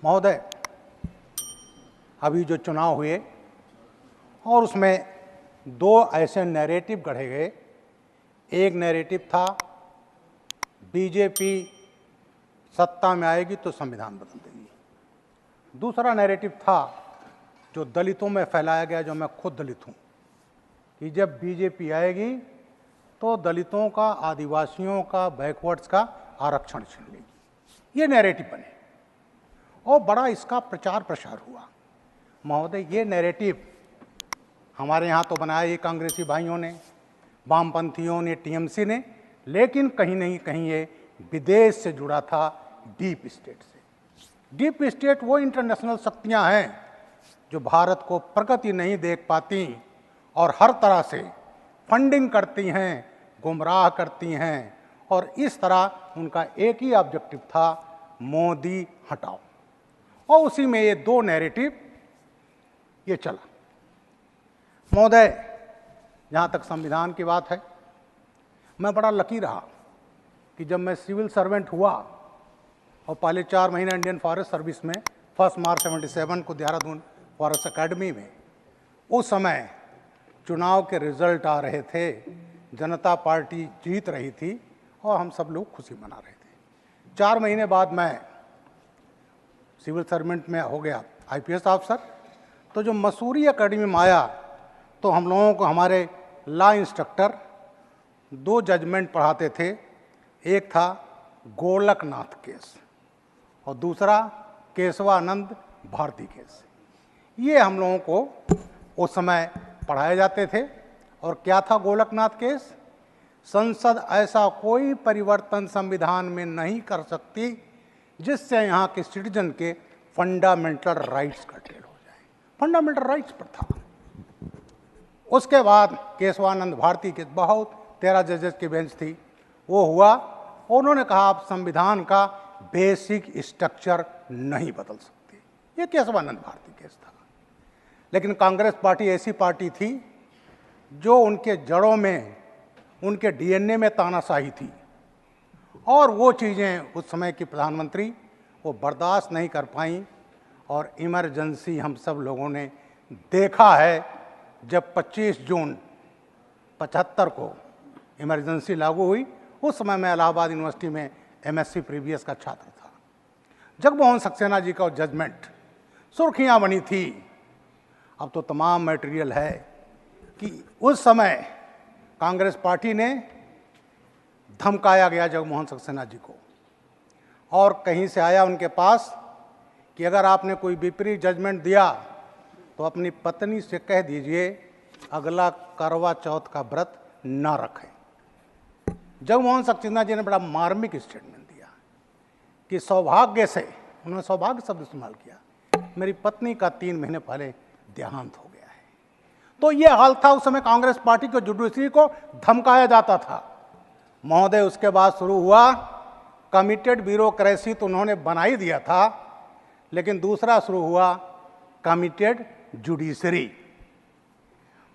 महोदय, अभी जो चुनाव हुए और उसमें दो ऐसे नैरेटिव गढ़े गए। एक नैरेटिव था बीजेपी सत्ता में आएगी तो संविधान बदल देगी। दूसरा नैरेटिव था जो दलितों में फैलाया गया, जो मैं खुद दलित हूँ, कि जब बीजेपी आएगी तो दलितों का, आदिवासियों का, बैकवर्ड्स का आरक्षण छीन लेगी। ये नैरेटिव बने और बड़ा इसका प्रचार प्रसार हुआ। महोदय, ये नैरेटिव हमारे यहाँ तो बनाया ये कांग्रेसी भाइयों ने, वामपंथियों ने, टीएमसी ने, लेकिन कहीं नहीं कहीं ये विदेश से जुड़ा था, डीप स्टेट से। डीप स्टेट वो इंटरनेशनल शक्तियाँ हैं जो भारत को प्रगति नहीं देख पाती और हर तरह से फंडिंग करती हैं, गुमराह करती हैं, और इस तरह उनका एक ही ऑब्जेक्टिव था, मोदी हटाओ। और उसी में ये दो नैरेटिव ये चला। महोदय, जहाँ तक संविधान की बात है, मैं बड़ा लकी रहा कि जब मैं सिविल सर्वेंट हुआ और पहले 4 महीने इंडियन फॉरेस्ट सर्विस में 1 मार्च 77 को देहरादून फॉरेस्ट अकेडमी में, उस समय चुनाव के रिजल्ट आ रहे थे, जनता पार्टी जीत रही थी और हम सब लोग खुशी मना रहे थे। 4 महीने बाद मैं सिविल सर्वेंट में हो गया आईपीएस ऑफिसर। तो जो मसूरी अकेडमी में आया तो हम लोगों को हमारे लॉ इंस्ट्रक्टर 2 जजमेंट पढ़ाते थे। एक था गोलकनाथ केस और दूसरा केशवानंद भारती केस। ये हम लोगों को उस समय पढ़ाए जाते थे। और क्या था गोलकनाथ केस? संसद ऐसा कोई परिवर्तन संविधान में नहीं कर सकती जिससे यहाँ के सिटीजन के फंडामेंटल राइट्स कर्टेल हो जाए। फंडामेंटल राइट्स पर था। उसके बाद केशवानंद भारती के बहुत 13 जजेस की बेंच थी, वो हुआ और उन्होंने कहा आप संविधान का बेसिक स्ट्रक्चर नहीं बदल सकते। ये केशवानंद भारती केस था। लेकिन कांग्रेस पार्टी ऐसी पार्टी थी जो उनके जड़ों में, उनके डीएनए में तानाशाही थी और वो चीज़ें उस समय की प्रधानमंत्री वो बर्दाश्त नहीं कर पाई और इमरजेंसी हम सब लोगों ने देखा है। जब 25 जून 75 को इमरजेंसी लागू हुई, उस समय मैं इलाहाबाद यूनिवर्सिटी में एमएससी प्रीवियस का छात्र था। जगमोहन सक्सेना जी का जजमेंट, सुर्खियाँ बनी थी। अब तो तमाम मटेरियल है कि उस समय कांग्रेस पार्टी ने धमकाया गया जगमोहन सक्सेना जी को और कहीं से आया उनके पास कि अगर आपने कोई विपरीत जजमेंट दिया तो अपनी पत्नी से कह दीजिए अगला करवा चौथ का व्रत न रखें। जगमोहन सक्सेना जी ने बड़ा मार्मिक स्टेटमेंट दिया कि सौभाग्य से, उन्होंने सौभाग्य शब्द इस्तेमाल किया, मेरी पत्नी का 3 महीने पहले देहांत हो गया है। तो ये हाल था उस समय कांग्रेस पार्टी को, जुडिशरी को धमकाया जाता था। महोदय, उसके बाद शुरू हुआ कमिटेड ब्यूरोक्रेसी, तो उन्होंने बना ही दिया था, लेकिन दूसरा शुरू हुआ कमिटेड जुडिशरी।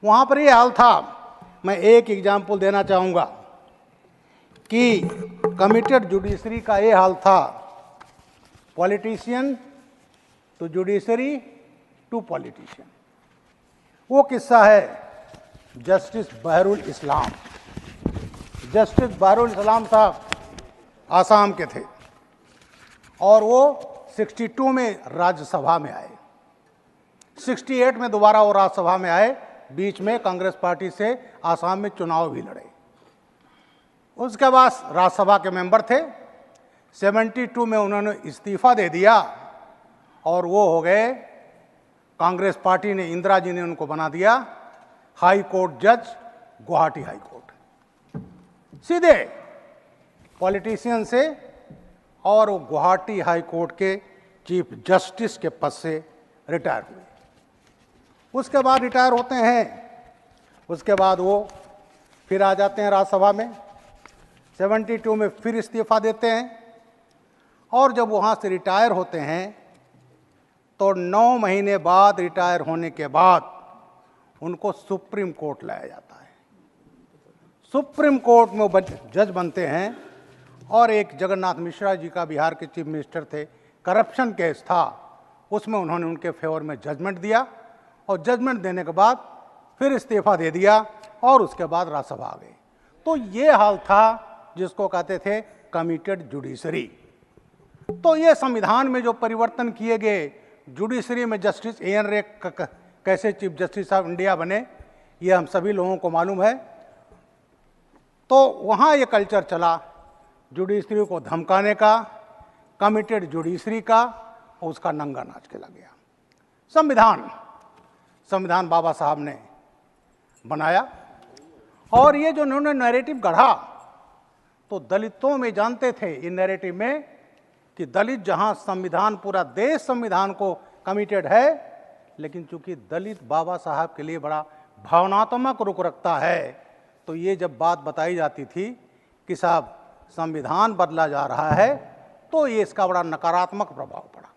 वहाँ पर ये हाल था। मैं एक एग्जाम्पल देना चाहूँगा कि कमिटेड जुडिशरी का ये हाल था, politician to judiciary to politician. वो किस्सा है जस्टिस बहरुल इस्लाम। जस्टिस बहरुल इस्लाम साहब आसाम के थे और वो 62 में राज्यसभा में आए, 68 में दोबारा वो राज्यसभा में आए। बीच में कांग्रेस पार्टी से आसाम में चुनाव भी लड़े। उसके बाद राज्यसभा के मेंबर थे। 72 में उन्होंने इस्तीफा दे दिया और वो हो गए, कांग्रेस पार्टी ने, इंदिरा जी ने उनको बना दिया हाई कोर्ट जज, गुवाहाटी हाई कोर्ट। सीधे पॉलिटिशियन से, और वो गुवाहाटी हाई कोर्ट के चीफ जस्टिस के पद से रिटायर हुए। उसके बाद रिटायर होते हैं, उसके बाद वो फिर आ जाते हैं राज्यसभा में। 72 में फिर इस्तीफा देते हैं और जब वहाँ से रिटायर होते हैं तो 9 महीने बाद, रिटायर होने के बाद, उनको सुप्रीम कोर्ट लाया जाता है। सुप्रीम कोर्ट में वो जज बनते हैं और एक जगन्नाथ मिश्रा जी का, बिहार के चीफ मिनिस्टर थे, करप्शन केस था, उसमें उन्होंने उनके फेवर में जजमेंट दिया और जजमेंट देने के बाद फिर इस्तीफा दे दिया और उसके बाद राज्यसभा आ गए। तो ये हाल था जिसको कहते थे कमिटेड जुडिशरी। तो ये संविधान में जो परिवर्तन किए गए, जुडिशरी में जस्टिस ए एन रे कैसे चीफ जस्टिस ऑफ इंडिया बने, ये हम सभी लोगों को मालूम है। तो वहाँ ये कल्चर चला जुडिशरी को धमकाने का, कमिटेड जुडिशरी का, और उसका नंगा नाच खेला गया। संविधान बाबा साहब ने बनाया और ये जो उन्होंने नैरेटिव गढ़ा, तो दलितों में जानते थे इन नैरेटिव में कि दलित जहां संविधान, पूरा देश संविधान को कमिटेड है, लेकिन चूंकि दलित बाबा साहब के लिए बड़ा भावनात्मक रुख रखता है, तो ये जब बात बताई जाती थी कि साहब संविधान बदला जा रहा है, तो ये इसका बड़ा नकारात्मक प्रभाव पड़ा।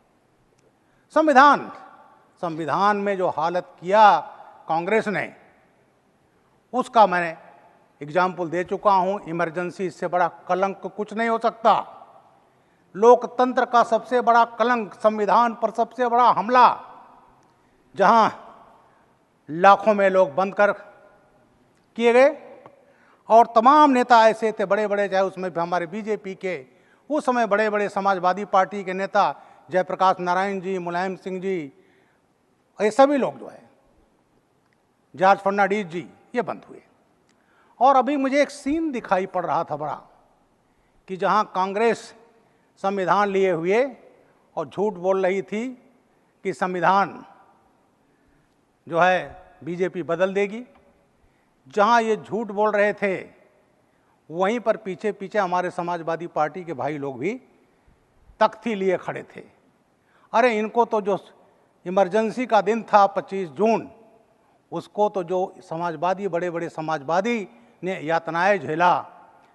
संविधान में जो हालत किया कांग्रेस ने, उसका मैंने एग्जाम्पल दे चुका हूं। इमरजेंसी इससे बड़ा कलंक कुछ नहीं हो सकता। लोकतंत्र का सबसे बड़ा कलंक, संविधान पर सबसे बड़ा हमला, जहां लाखों में लोग बंद कर किए गए और तमाम नेता ऐसे थे बड़े बड़े, चाहे उसमें भी हमारे बीजेपी के उस समय बड़े बड़े समाजवादी पार्टी के नेता जयप्रकाश नारायण जी, मुलायम सिंह जी, ये सभी लोग जो है, जॉर्ज फर्नांडीज जी, ये बंद हुए। और अभी मुझे एक सीन दिखाई पड़ रहा था बड़ा, कि जहां कांग्रेस संविधान लिए हुए और झूठ बोल रही थी कि संविधान जो है बीजेपी बदल देगी। जहां ये झूठ बोल रहे थे, वहीं पर पीछे पीछे हमारे समाजवादी पार्टी के भाई लोग भी तख्ती लिए खड़े थे। अरे इनको तो जो इमरजेंसी का दिन था 25 जून, उसको तो जो समाजवादी, बड़े बड़े समाजवादी ने यातनाएं झेला,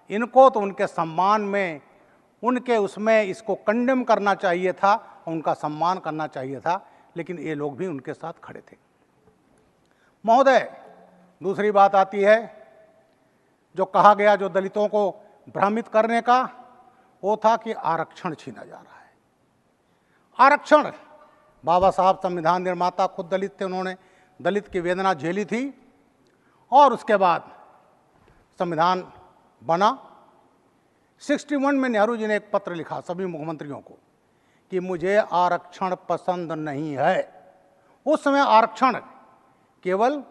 इनको तो उनके सम्मान में, उनके उसमें इसको कंडेम करना चाहिए था, उनका सम्मान करना चाहिए था, लेकिन ये लोग भी उनके साथ खड़े थे। महोदय, दूसरी बात आती है, जो कहा गया, जो दलितों को भ्रमित करने का, वो था कि आरक्षण छीना जा रहा है। आरक्षण, बाबा साहब संविधान निर्माता खुद दलित थे, उन्होंने दलित की वेदना झेली थी और उसके बाद संविधान बना। 61 में नेहरू जी ने एक पत्र लिखा सभी मुख्यमंत्रियों को कि मुझे आरक्षण पसंद नहीं है। उस समय आरक्षण केवल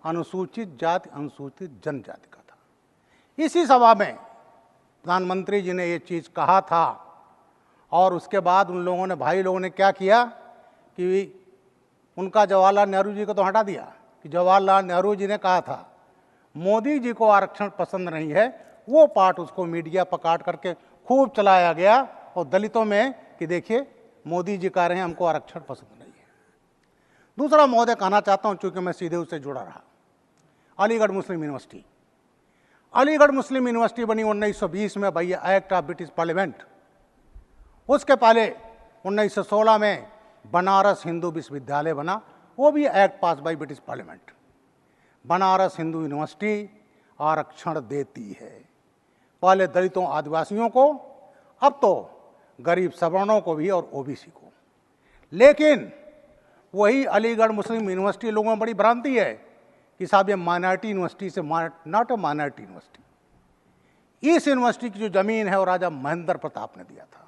अनुसूचित जाति, अनुसूचित जनजाति का था। इसी सभा में प्रधानमंत्री जी ने ये चीज़ कहा था और उसके बाद उन लोगों ने, भाई लोगों ने क्या किया कि उनका जवाहरलाल नेहरू जी को तो हटा दिया कि जवाहरलाल नेहरू जी ने कहा था मोदी जी को आरक्षण पसंद नहीं है, वो पार्ट उसको मीडिया पर काट करके खूब चलाया गया और दलितों में कि देखिए मोदी जी कह रहे हैं हमको आरक्षण पसंद नहीं है। दूसरा महोदय कहना चाहता हूं, चूंकि मैं सीधे उससे जुड़ा रहा, अलीगढ़ मुस्लिम यूनिवर्सिटी। अलीगढ़ मुस्लिम यूनिवर्सिटी बनी 1920 में bye act of British parliament. उसके पहले 1916 में बनारस हिंदू विश्वविद्यालय बना, वो भी act pass by British parliament. Banaras Hindu university आरक्षण देती है, पहले दलितों आदिवासियों को, अब तो गरीब सवर्णों को भी और ओबीसी को। लेकिन वही अलीगढ़ मुस्लिम यूनिवर्सिटी, लोगों में बड़ी भ्रांति है कि साहब ये माइनॉरिटी यूनिवर्सिटी से, नॉट ए माइनॉरिटी यूनिवर्सिटी। इस यूनिवर्सिटी की जो जमीन है वो राजा महेंद्र प्रताप ने दिया था।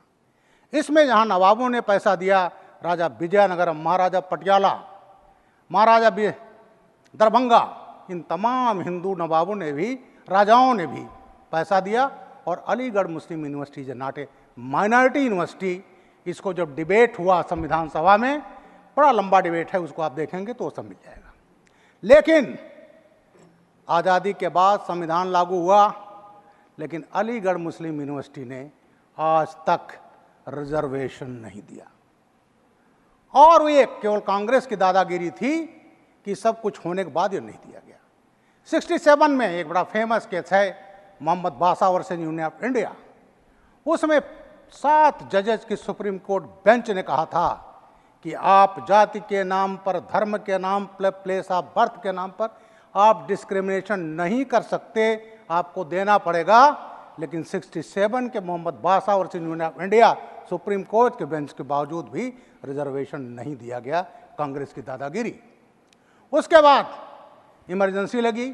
इसमें जहाँ नवाबों ने पैसा दिया, राजा विजयनगरम, महाराजा पटियाला, महाराजा दरभंगा, इन तमाम हिंदू नवाबों ने भी, राजाओं ने भी पैसा दिया। और अलीगढ़ मुस्लिम यूनिवर्सिटी जो नॉट ए माइनॉरिटी यूनिवर्सिटी, इसको जब डिबेट हुआ संविधान सभा में, बड़ा लंबा डिबेट है, उसको आप देखेंगे तो सब मिल जाएगा। लेकिन आज़ादी के बाद संविधान लागू हुआ, लेकिन अलीगढ़ मुस्लिम यूनिवर्सिटी ने आज तक रिजर्वेशन नहीं दिया। और वो एक केवल कांग्रेस की दादागिरी थी कि सब कुछ होने के बाद ये नहीं दिया गया। 67 में एक बड़ा फेमस केस है मोहम्मद बासा वर्सेस यूनियन ऑफ इंडिया। उसमें 7 जजेस की सुप्रीम कोर्ट बेंच ने कहा था कि आप जाति के नाम पर, धर्म के नाम पर, प्लेस ऑफ बर्थ के नाम पर आप डिस्क्रिमिनेशन नहीं कर सकते, आपको देना पड़ेगा। लेकिन 67 के मोहम्मद बासा versus union of India supreme court के बेंच के बावजूद भी रिजर्वेशन नहीं दिया गया, कांग्रेस की दादागिरी। उसके बाद इमरजेंसी लगी,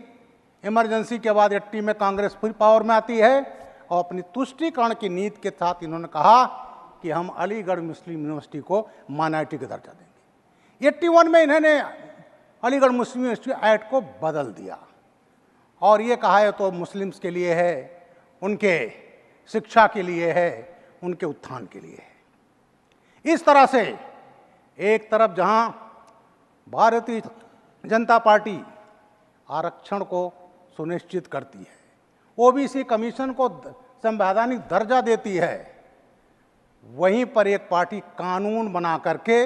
इमरजेंसी के बाद 80 में कांग्रेस फिर पावर में आती है और अपनी तुष्टीकरण की नीति के साथ इन्होंने कहा कि हम अलीगढ़ मुस्लिम यूनिवर्सिटी को माइनॉरिटी का दर्जा देंगे। 81 में इन्होंने अलीगढ़ मुस्लिम यूनिवर्सिटी एक्ट को बदल दिया और ये कहा है तो मुस्लिम्स के लिए है, उनके शिक्षा के लिए है, उनके उत्थान के लिए है। इस तरह से एक तरफ जहां भारतीय जनता पार्टी आरक्षण को सुनिश्चित करती है, ओबीसी कमीशन को संवैधानिक दर्जा देती है, वहीं पर एक पार्टी कानून बना करके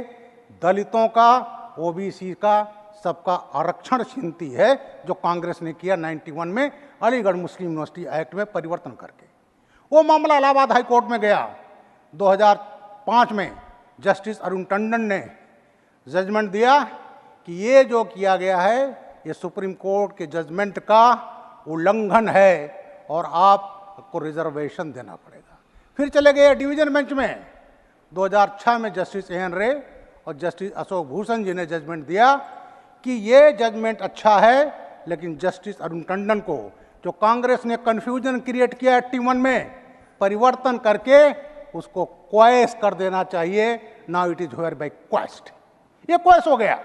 दलितों का, ओबीसी का, सबका आरक्षण छीनती है, जो कांग्रेस ने किया 91 में अलीगढ़ मुस्लिम यूनिवर्सिटी एक्ट में परिवर्तन करके। वो मामला इलाहाबाद हाई कोर्ट में गया। 2005 में जस्टिस अरुण टंडन ने जजमेंट दिया कि ये जो किया गया है ये सुप्रीम कोर्ट के जजमेंट का उल्लंघन है और आपको रिजर्वेशन देना पड़ेगा। फिर चले गए डिवीजन बेंच में। 2006 में जस्टिस एन रे और जस्टिस अशोक भूषण जी ने जजमेंट दिया कि ये जजमेंट अच्छा है, लेकिन जस्टिस अरुण टंडन को, जो कांग्रेस ने कन्फ्यूजन क्रिएट किया 81 में, परिवर्तन करके उसको क्वेश कर देना चाहिए। Now it is here bye quest. ये क्वेश हो गया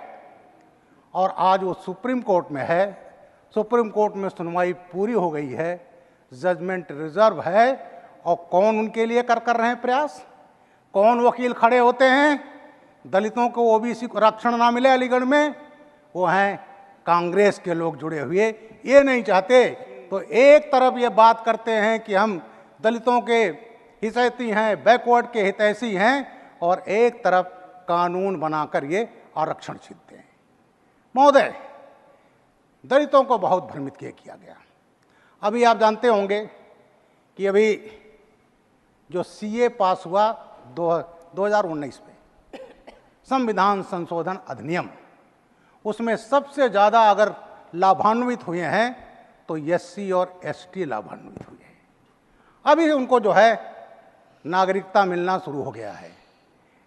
और आज वो सुप्रीम कोर्ट में है। सुप्रीम कोर्ट में सुनवाई पूरी हो गई है, जजमेंट रिजर्व है और कौन उनके लिए कर रहे हैं प्रयास? कौन वकील खड़े होते हैं दलितों को ओबीसी को आरक्षण ना मिले अलीगढ़ में? वो हैं कांग्रेस के लोग जुड़े हुए। ये नहीं चाहते तो एक तरफ ये बात करते हैं कि हम दलितों के हितैषी हैं, बैकवर्ड के हितैषी हैं, और एक तरफ कानून बनाकर ये आरक्षण छीनते हैं। महोदय, दलितों को बहुत भ्रमित किया गया। अभी आप जानते होंगे कि अभी जो सीए पास हुआ 2019 में, संविधान संशोधन अधिनियम, उसमें सबसे ज़्यादा अगर लाभान्वित हुए हैं तो एससी और एसटी लाभान्वित हुए हैं। अभी उनको जो है नागरिकता मिलना शुरू हो गया है।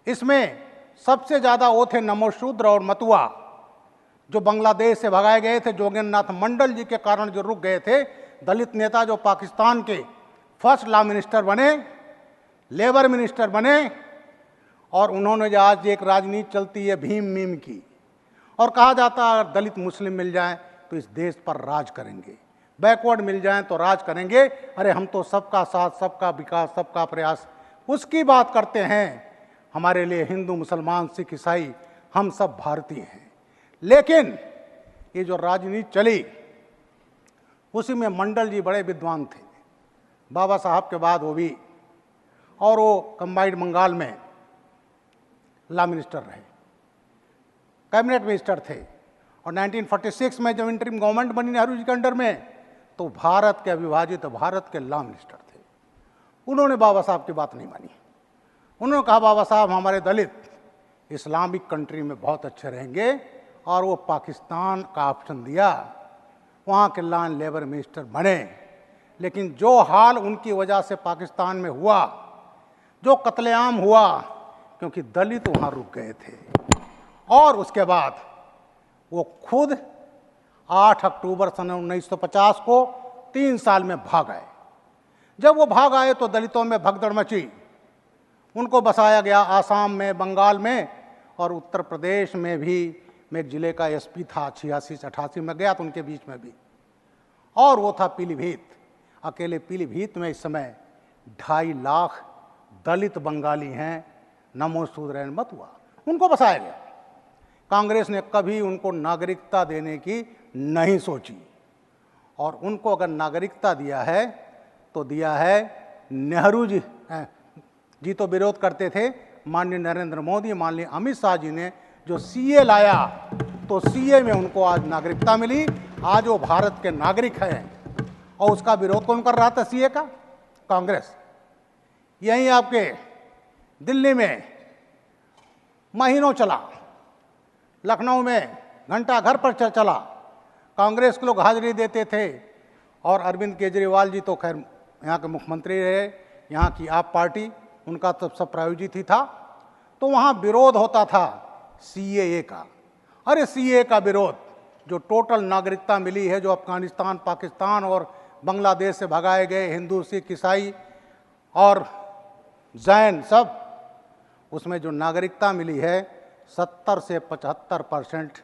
इसमें सबसे ज़्यादा वो थे नमोशूद्र और मतुआ, जो बांग्लादेश से भगाए गए थे। जोगेंद्रनाथ मंडल जी के कारण जो रुक गए थे, दलित नेता जो पाकिस्तान के फर्स्ट लॉ मिनिस्टर बने, लेबर मिनिस्टर बने, और उन्होंने जो आज एक राजनीति चलती है भीम मीम की, और कहा जाता है अगर दलित मुस्लिम मिल जाएं तो इस देश पर राज करेंगे, बैकवर्ड मिल जाएं तो राज करेंगे। अरे हम तो सबका साथ, सबका विकास, सबका प्रयास, उसकी बात करते हैं। हमारे लिए हिंदू, मुसलमान, सिख, ईसाई, हम सब भारतीय हैं। लेकिन ये जो राजनीति चली, उसी में मंडल जी बड़े विद्वान थे, बाबा साहब के बाद वो भी, और वो कंबाइंड बंगाल में लॉ मिनिस्टर रहे, कैबिनेट मिनिस्टर थे। और 1946 में जब इंटरिम गवर्नमेंट बनी नेहरू जी के अंडर में, तो भारत के अविभाजित भारत के लॉ मिनिस्टर थे। उन्होंने बाबा साहब की बात नहीं मानी। उन्होंने कहा बाबा साहब हमारे दलित इस्लामिक कंट्री में बहुत अच्छे रहेंगे, और वो पाकिस्तान का ऑप्शन दिया, वहाँ के लॉ एंड लेबर मिनिस्टर बने। लेकिन जो हाल उनकी वजह से पाकिस्तान में हुआ, जो कत्लेआम हुआ, क्योंकि दलित वहाँ रुक गए थे, और उसके बाद वो खुद 8 अक्टूबर सन 1950 को 3 साल में भाग आए। जब वो भाग आए तो दलितों में भगदड़ मची। उनको बसाया गया आसाम में, बंगाल में, और उत्तर प्रदेश में भी। मैं एक जिले का एसपी था, 86 से 88 में गया तो उनके बीच में भी, और वो था पीलीभीत। अकेले पीलीभीत में इस समय 2.5 लाख दलित बंगाली हैं, नमोशूद्र मतुआ, उनको बसाया गया। कांग्रेस ने कभी उनको नागरिकता देने की नहीं सोची, और उनको अगर नागरिकता दिया है तो दिया है नेहरू जी तो विरोध करते थे, माननीय नरेंद्र मोदी, माननीय अमित शाह जी ने जो सीए लाया, तो सीए में उनको आज नागरिकता मिली। आज वो भारत के नागरिक हैं, और उसका विरोध कौन कर रहा था सीए का? कांग्रेस। यहीं आपके दिल्ली में महीनों चला, लखनऊ में घंटा घर पर चला, कांग्रेस के लोग हाजिरी देते थे, और अरविंद केजरीवाल जी तो खैर यहाँ के मुख्यमंत्री रहे, यहाँ की आप पार्टी, उनका तब सब प्रायोजित ही था। तो वहाँ विरोध होता था सीएए का। अरे सीएए का विरोध, जो टोटल नागरिकता मिली है, जो अफगानिस्तान, पाकिस्तान और बांग्लादेश से भगाए गए हिंदू, सिख, ईसाई और जैन सब, उसमें जो नागरिकता मिली है 70 से 75%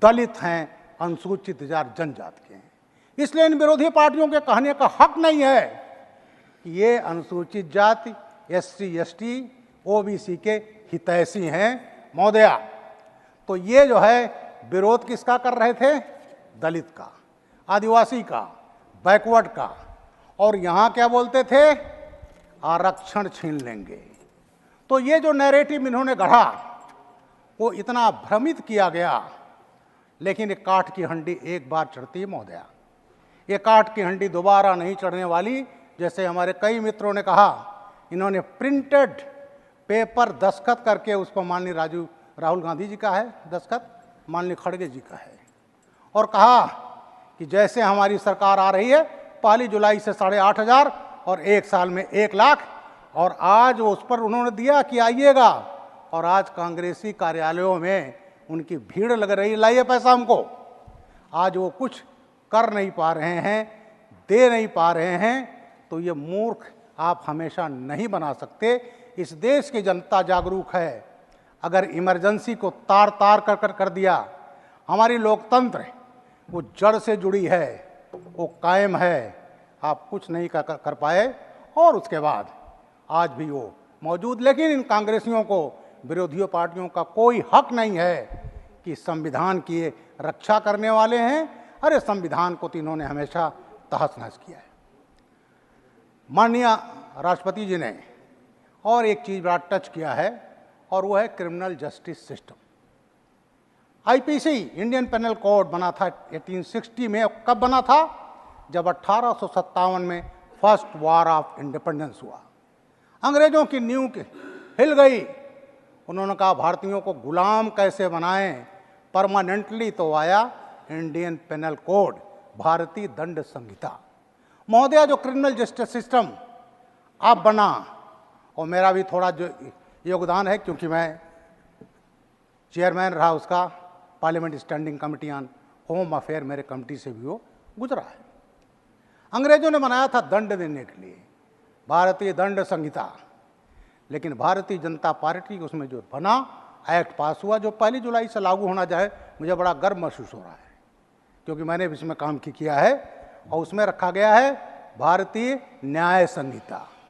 दलित हैं, अनुसूचित जनजाति के हैं। इसलिए इन विरोधी पार्टियों के कहने का हक नहीं है कि ये अनुसूचित जाति, एससी, एसटी, ओबीसी के हितैषी हैं महोदया। तो ये जो है विरोध किसका कर रहे थे? दलित का, आदिवासी का, बैकवर्ड का। और यहाँ क्या बोलते थे? आरक्षण छीन लेंगे। तो ये जो नैरेटिव इन्होंने गढ़ा वो इतना भ्रमित किया गया। लेकिन ये काठ की हंडी एक बार चढ़ती है महोदया, ये काठ की हंडी दोबारा नहीं चढ़ने वाली। जैसे हमारे कई मित्रों ने कहा, इन्होंने प्रिंटेड पेपर दस्तखत करके, उस पर माननीय राहुल गांधी जी का है दस्तखत, माननीय खड़गे जी का है, और कहा कि जैसे हमारी सरकार आ रही है 1 जुलाई से 8,500 और 1 साल में 1 लाख। और आज उस पर उन्होंने दिया कि आइएगा, और आज कांग्रेसी कार्यालयों में उनकी भीड़ लग रही, लाइए पैसा हमको। आज वो कुछ कर नहीं पा रहे हैं, दे नहीं पा रहे हैं। तो ये मूर्ख आप हमेशा नहीं बना सकते। इस देश की जनता जागरूक है। अगर इमरजेंसी को तार तार कर दिया, हमारी लोकतंत्र वो जड़ से जुड़ी है, वो कायम है, आप कुछ नहीं कर पाए। और उसके बाद आज भी वो मौजूद। लेकिन इन कांग्रेसियों को, विरोधियों पार्टियों का कोई हक नहीं है कि संविधान की ये रक्षा करने वाले हैं। अरे संविधान को तो इन्होंने हमेशा तहस नहस किया है। माननीय राष्ट्रपति जी ने और एक चीज़ बड़ा टच किया है, और वो है criminal justice system. IPC, Indian penal code बना था 1860 में। कब बना था? जब 1857 में फर्स्ट वॉर ऑफ इंडिपेंडेंस हुआ। अंग्रेजों की नींव हिल गई। उन्होंने कहा भारतीयों को गुलाम कैसे बनाएं परमानेंटली। तो आया इंडियन पेनल कोड, भारतीय दंड संहिता। महोदया, जो क्रिमिनल जस्टिस सिस्टम अब बना, और मेरा भी थोड़ा जो योगदान है, क्योंकि मैं चेयरमैन रहा उसका, parliament standing committee on home affair, मेरे कमेटी से भी वो गुजरा है। अंग्रेजों ने बनाया था दंड देने के लिए भारतीय दंड संहिता। लेकिन भारतीय जनता पार्टी उसमें जो बना, एक्ट पास हुआ, जो 1 जुलाई से लागू होना चाहे, मुझे बड़ा गर्व महसूस हो रहा है, क्योंकि मैंने भी इसमें काम किया है। और उसमें रखा गया है भारतीय न्याय संहिता।